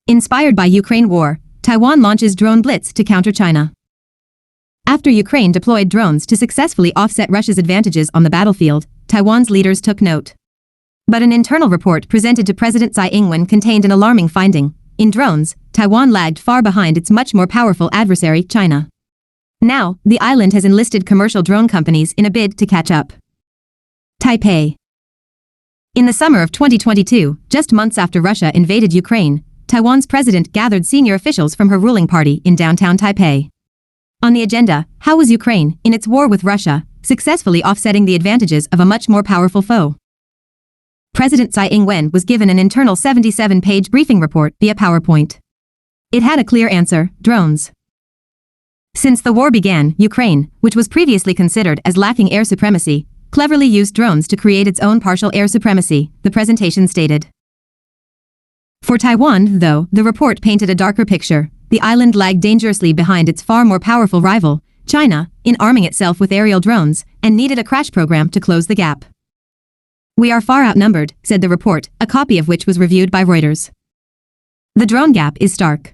Inspired by Ukraine war, Taiwan launches drone blitz to counter China. After Ukraine deployed drones to successfully offset Russia's advantages on the battlefield, Taiwan's leaders took note. But an internal report presented to President Tsai Ing-wen contained an alarming finding. In drones, Taiwan lagged far behind its much more powerful adversary, China. Now, the island has enlisted commercial drone companies in a bid to catch up. Taipei. In the summer of 2022, just months after Russia invaded Ukraine, Taiwan's president gathered senior officials from her ruling party in downtown Taipei. On the agenda, how was Ukraine, in its war with Russia, successfully offsetting the advantages of a much more powerful foe? President Tsai Ing-wen was given an internal 77-page briefing report via PowerPoint. It had a clear answer: drones. Since the war began, Ukraine, which was previously considered as lacking air supremacy, cleverly used drones to create its own partial air supremacy, the presentation stated. For Taiwan, though, the report painted a darker picture. The island lagged dangerously behind its far more powerful rival, China, in arming itself with aerial drones, and needed a crash program to close the gap. "We are far outnumbered," said the report, a copy of which was reviewed by Reuters. The drone gap is stark.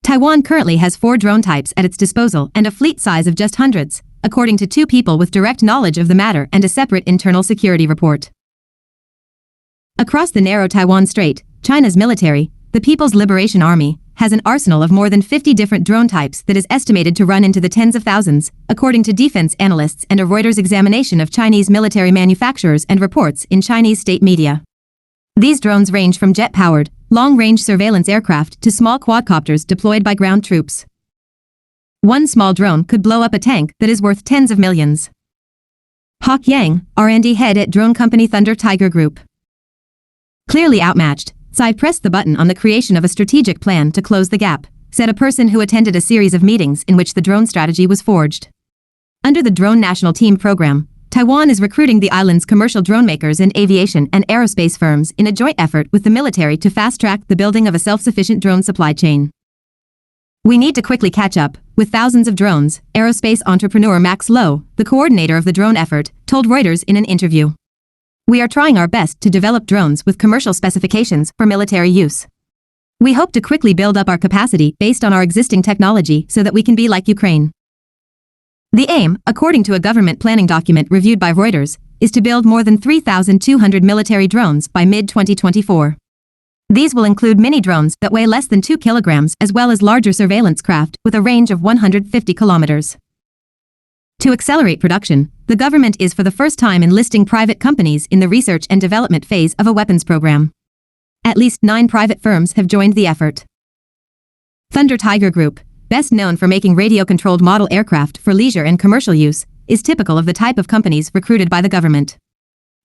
Taiwan currently has 4 drone types at its disposal and a fleet size of just hundreds, according to 2 people with direct knowledge of the matter and a separate internal security report. Across the narrow Taiwan Strait, China's military, the People's Liberation Army, has an arsenal of more than 50 different drone types that is estimated to run into the tens of thousands, according to defense analysts and a Reuters examination of Chinese military manufacturers and reports in Chinese state media. These drones range from jet-powered, long-range surveillance aircraft to small quadcopters deployed by ground troops. One small drone could blow up a tank that is worth tens of millions. Hawk Yang, R&D head at drone company Thunder Tiger Group. Clearly outmatched, Tsai pressed the button on the creation of a strategic plan to close the gap, said a person who attended a series of meetings in which the drone strategy was forged. Under the Drone National Team program, Taiwan is recruiting the island's commercial drone makers and aviation and aerospace firms in a joint effort with the military to fast-track the building of a self-sufficient drone supply chain. "We need to quickly catch up with thousands of drones," aerospace entrepreneur Max Lowe, the coordinator of the drone effort, told Reuters in an interview. "We are trying our best to develop drones with commercial specifications for military use. We hope to quickly build up our capacity based on our existing technology so that we can be like Ukraine." The aim, according to a government planning document reviewed by Reuters, is to build more than 3,200 military drones by mid-2024. These will include mini drones that weigh less than 2 kilograms as well as larger surveillance craft with a range of 150 kilometers. To accelerate production, the government is for the first time enlisting private companies in the research and development phase of a weapons program. At least 9 private firms have joined the effort. Thunder Tiger Group, best known for making radio-controlled model aircraft for leisure and commercial use, is typical of the type of companies recruited by the government.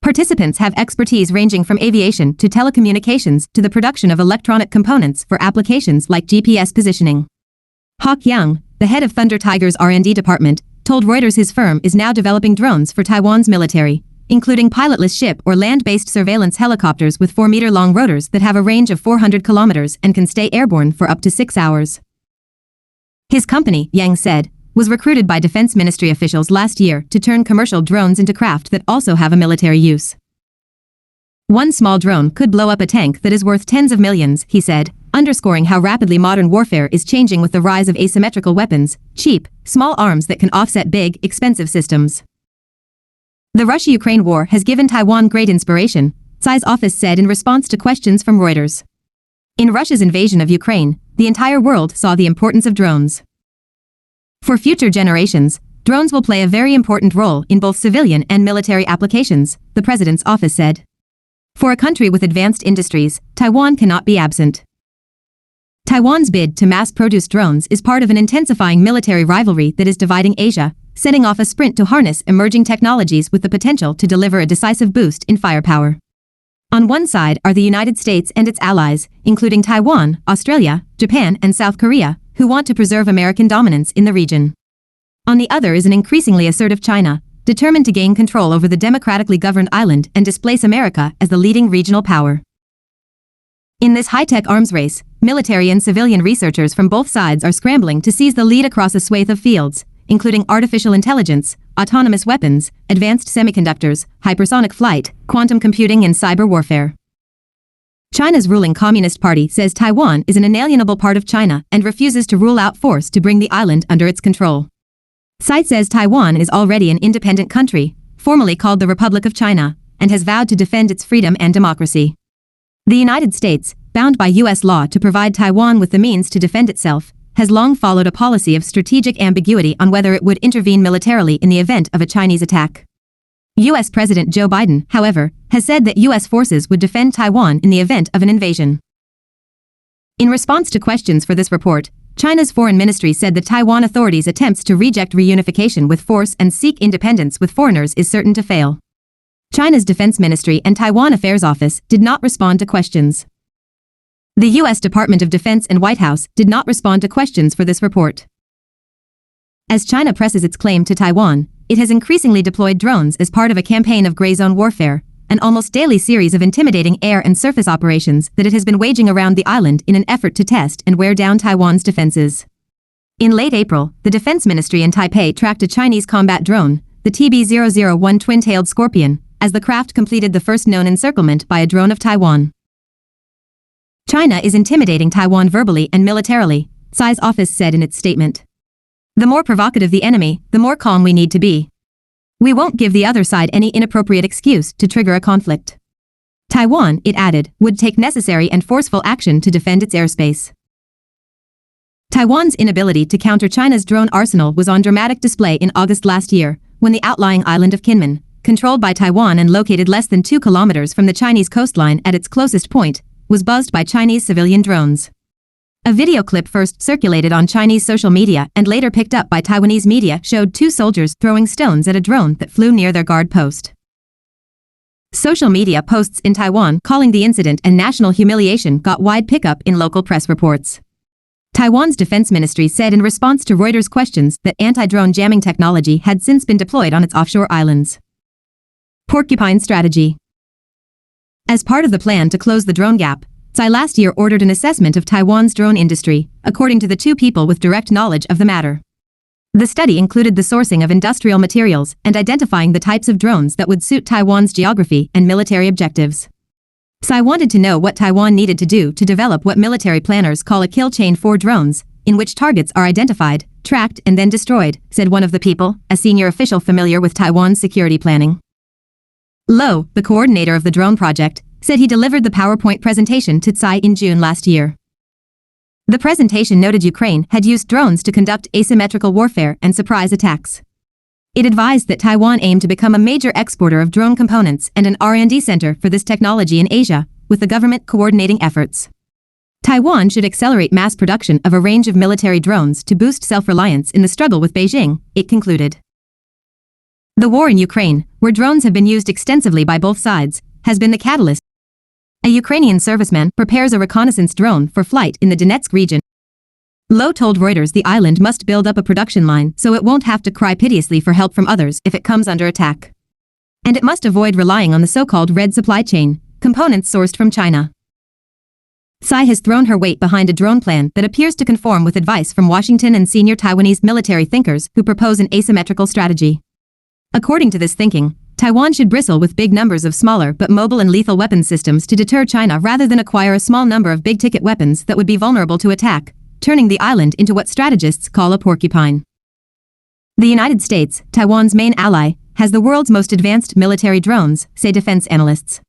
Participants have expertise ranging from aviation to telecommunications to the production of electronic components for applications like GPS positioning. Hawk Yang, the head of Thunder Tiger's R&D department, told Reuters his firm is now developing drones for Taiwan's military, including pilotless ship or land-based surveillance helicopters with 4-meter-long rotors that have a range of 400 kilometers and can stay airborne for up to 6 hours. His company, Yang said, was recruited by Defense Ministry officials last year to turn commercial drones into craft that also have a military use. "One small drone could blow up a tank that is worth tens of millions," he said, underscoring how rapidly modern warfare is changing with the rise of asymmetrical weapons, cheap, small arms that can offset big, expensive systems. The Russia-Ukraine war has given Taiwan great inspiration, Tsai's office said in response to questions from Reuters. In Russia's invasion of Ukraine, the entire world saw the importance of drones. For future generations, drones will play a very important role in both civilian and military applications, the president's office said. For a country with advanced industries, Taiwan cannot be absent. Taiwan's bid to mass-produce drones is part of an intensifying military rivalry that is dividing Asia, setting off a sprint to harness emerging technologies with the potential to deliver a decisive boost in firepower. On one side are the United States and its allies, including Taiwan, Australia, Japan, and South Korea, who want to preserve American dominance in the region. On the other is an increasingly assertive China, determined to gain control over the democratically governed island and displace America as the leading regional power. In this high-tech arms race, military and civilian researchers from both sides are scrambling to seize the lead across a swathe of fields, including artificial intelligence, autonomous weapons, advanced semiconductors, hypersonic flight, quantum computing and cyber warfare. China's ruling Communist Party says Taiwan is an inalienable part of China and refuses to rule out force to bring the island under its control. Tsai says Taiwan is already an independent country, formally called the Republic of China, and has vowed to defend its freedom and democracy. The United States, bound by U.S. law to provide Taiwan with the means to defend itself, has long followed a policy of strategic ambiguity on whether it would intervene militarily in the event of a Chinese attack. U.S. President Joe Biden, however, has said that U.S. forces would defend Taiwan in the event of an invasion. In response to questions for this report, China's foreign ministry said the Taiwan authorities' attempts to reject reunification with force and seek independence with foreigners is certain to fail. China's Defense Ministry and Taiwan Affairs Office did not respond to questions. The U.S. Department of Defense and White House did not respond to questions for this report. As China presses its claim to Taiwan, it has increasingly deployed drones as part of a campaign of gray zone warfare, an almost daily series of intimidating air and surface operations that it has been waging around the island in an effort to test and wear down Taiwan's defenses. In late April, the Defense Ministry in Taipei tracked a Chinese combat drone, the TB-001 twin-tailed Scorpion, as the craft completed the first known encirclement by a drone of Taiwan. China is intimidating Taiwan verbally and militarily, Tsai's office said in its statement. The more provocative the enemy, the more calm we need to be. We won't give the other side any inappropriate excuse to trigger a conflict. Taiwan, it added, would take necessary and forceful action to defend its airspace. Taiwan's inability to counter China's drone arsenal was on dramatic display in August last year, when the outlying island of Kinmen, controlled by Taiwan and located less than 2 kilometers from the Chinese coastline at its closest point, was buzzed by Chinese civilian drones. A video clip first circulated on Chinese social media and later picked up by Taiwanese media showed 2 soldiers throwing stones at a drone that flew near their guard post. Social media posts in Taiwan calling the incident a national humiliation got wide pickup in local press reports. Taiwan's defense ministry said in response to Reuters' questions that anti-drone jamming technology had since been deployed on its offshore islands. Porcupine strategy. As part of the plan to close the drone gap, Tsai last year ordered an assessment of Taiwan's drone industry, according to the 2 people with direct knowledge of the matter. The study included the sourcing of industrial materials and identifying the types of drones that would suit Taiwan's geography and military objectives. Tsai wanted to know what Taiwan needed to do to develop what military planners call a kill chain for drones, in which targets are identified, tracked and then destroyed, said one of the people, a senior official familiar with Taiwan's security planning. Lo, the coordinator of the drone project, said he delivered the PowerPoint presentation to Tsai in June last year. The presentation noted Ukraine had used drones to conduct asymmetrical warfare and surprise attacks. It advised that Taiwan aimed to become a major exporter of drone components and an R&D center for this technology in Asia, with the government coordinating efforts. Taiwan should accelerate mass production of a range of military drones to boost self-reliance in the struggle with Beijing, it concluded. The war in Ukraine, where drones have been used extensively by both sides, has been the catalyst. A Ukrainian serviceman prepares a reconnaissance drone for flight in the Donetsk region. Lo told Reuters the island must build up a production line so it won't have to cry piteously for help from others if it comes under attack. And it must avoid relying on the so-called red supply chain, components sourced from China. Tsai has thrown her weight behind a drone plan that appears to conform with advice from Washington and senior Taiwanese military thinkers who propose an asymmetrical strategy. According to this thinking, Taiwan should bristle with big numbers of smaller but mobile and lethal weapons systems to deter China rather than acquire a small number of big-ticket weapons that would be vulnerable to attack, turning the island into what strategists call a porcupine. The United States, Taiwan's main ally, has the world's most advanced military drones, say defense analysts.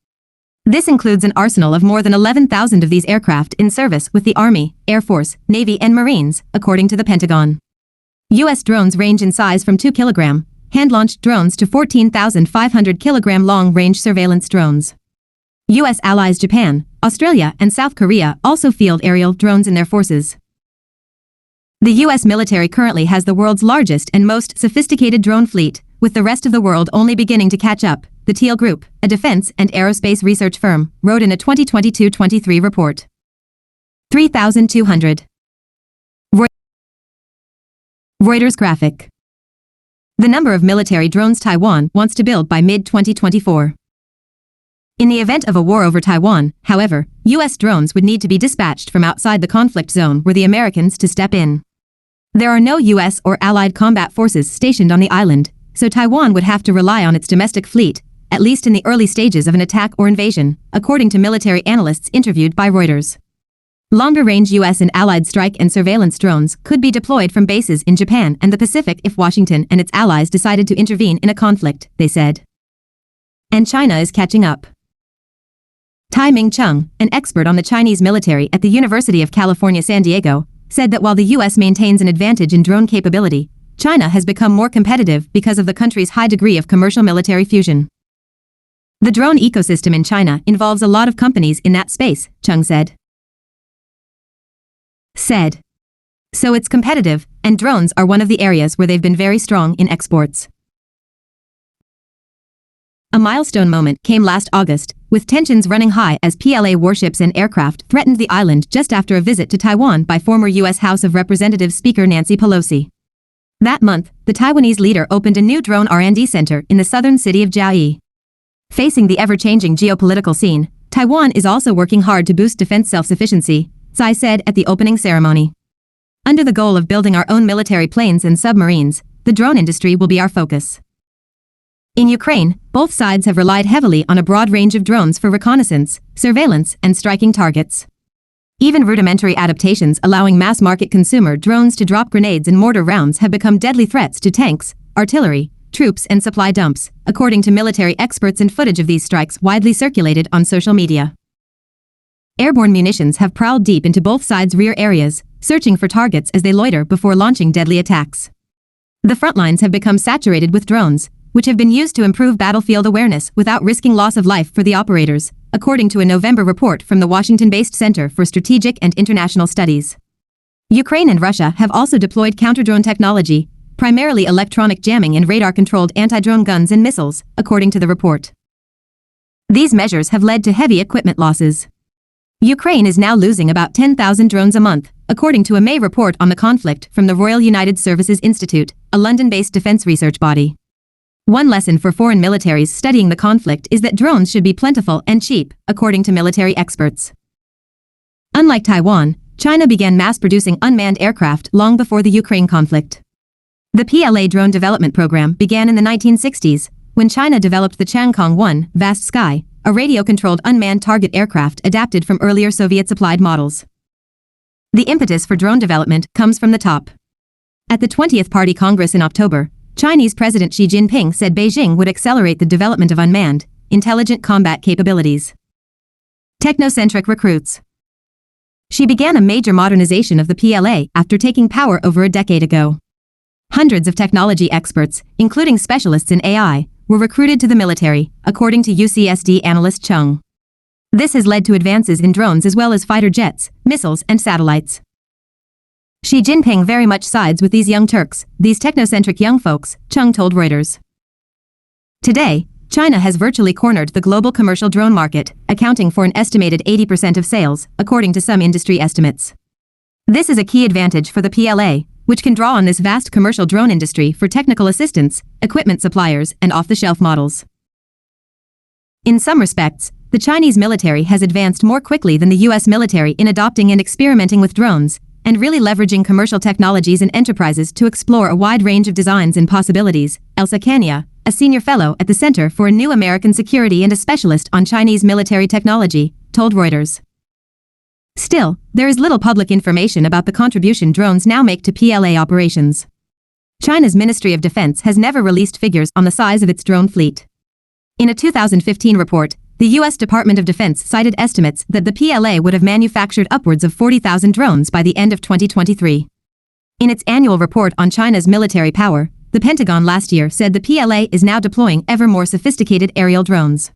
This includes an arsenal of more than 11,000 of these aircraft in service with the Army, Air Force, Navy and Marines, according to the Pentagon. U.S. drones range in size from 2 kilogram hand-launched drones to 14,500 kilogram long-range surveillance drones. U.S. allies Japan, Australia and South Korea also field aerial drones in their forces. The U.S. military currently has the world's largest and most sophisticated drone fleet, with the rest of the world only beginning to catch up, the Teal Group, a defense and aerospace research firm, wrote in a 2022-23 report. 3,200. Reuters graphic. The number of military drones Taiwan wants to build by mid-2024. In the event of a war over Taiwan, however, U.S. drones would need to be dispatched from outside the conflict zone were the Americans to step in. There are no U.S. or allied combat forces stationed on the island, so Taiwan would have to rely on its domestic fleet, at least in the early stages of an attack or invasion, according to military analysts interviewed by Reuters. Longer-range U.S. and Allied strike and surveillance drones could be deployed from bases in Japan and the Pacific if Washington and its allies decided to intervene in a conflict, they said. And China is catching up. Tai Ming-chung, an expert on the Chinese military at the University of California, San Diego, said that while the U.S. maintains an advantage in drone capability, China has become more competitive because of the country's high degree of commercial military fusion. The drone ecosystem in China involves a lot of companies in that space, Chung said. So it's competitive, and drones are one of the areas where they've been very strong in exports. A milestone moment came last August, with tensions running high as PLA warships and aircraft threatened the island just after a visit to Taiwan by former U.S. House of Representatives Speaker Nancy Pelosi. That month, the Taiwanese leader opened a new drone R&D center in the southern city of Jiayi. Facing the ever-changing geopolitical scene, Taiwan is also working hard to boost defense self-sufficiency, Tsai said at the opening ceremony. Under the goal of building our own military planes and submarines, the drone industry will be our focus. In Ukraine, both sides have relied heavily on a broad range of drones for reconnaissance, surveillance, and striking targets. Even rudimentary adaptations allowing mass-market consumer drones to drop grenades and mortar rounds have become deadly threats to tanks, artillery, troops, and supply dumps, according to military experts, and footage of these strikes widely circulated on social media. Airborne munitions have prowled deep into both sides' rear areas, searching for targets as they loiter before launching deadly attacks. The front lines have become saturated with drones, which have been used to improve battlefield awareness without risking loss of life for the operators, according to a November report from the Washington-based Center for Strategic and International Studies. Ukraine and Russia have also deployed counter-drone technology, primarily electronic jamming and radar-controlled anti-drone guns and missiles, according to the report. These measures have led to heavy equipment losses. Ukraine is now losing about 10,000 drones a month, according to a May report on the conflict from the Royal United Services Institute, a London-based defense research body. One lesson for foreign militaries studying the conflict is that drones should be plentiful and cheap, according to military experts. Unlike Taiwan, China began mass-producing unmanned aircraft long before the Ukraine conflict. The PLA drone development program began in the 1960s, when China developed the Changkong-1 Vast Sky, a radio-controlled unmanned target aircraft adapted from earlier Soviet-supplied models. The impetus for drone development comes from the top. At the 20th Party Congress in October, Chinese President Xi Jinping said Beijing would accelerate the development of unmanned, intelligent combat capabilities. Technocentric recruits. She began a major modernization of the PLA after taking power over a decade ago. Hundreds of technology experts, including specialists in AI, were recruited to the military, according to UCSD analyst Chung. This has led to advances in drones as well as fighter jets, missiles, and satellites. Xi Jinping very much sides with these young Turks, these technocentric young folks, Chung told Reuters. Today, China has virtually cornered the global commercial drone market, accounting for an estimated 80% of sales, according to some industry estimates. This is a key advantage for the PLA, which can draw on this vast commercial drone industry for technical assistance, equipment suppliers, and off-the-shelf models. In some respects, the Chinese military has advanced more quickly than the U.S. military in adopting and experimenting with drones, and really leveraging commercial technologies and enterprises to explore a wide range of designs and possibilities, Elsa Kanya, a senior fellow at the Center for a New American Security and a specialist on Chinese military technology, told Reuters. Still, there is little public information about the contribution drones now make to PLA operations. China's Ministry of Defense has never released figures on the size of its drone fleet. In a 2015 report, the U.S. Department of Defense cited estimates that the PLA would have manufactured upwards of 40,000 drones by the end of 2023. In its annual report on China's military power, the Pentagon last year said the PLA is now deploying ever more sophisticated aerial drones.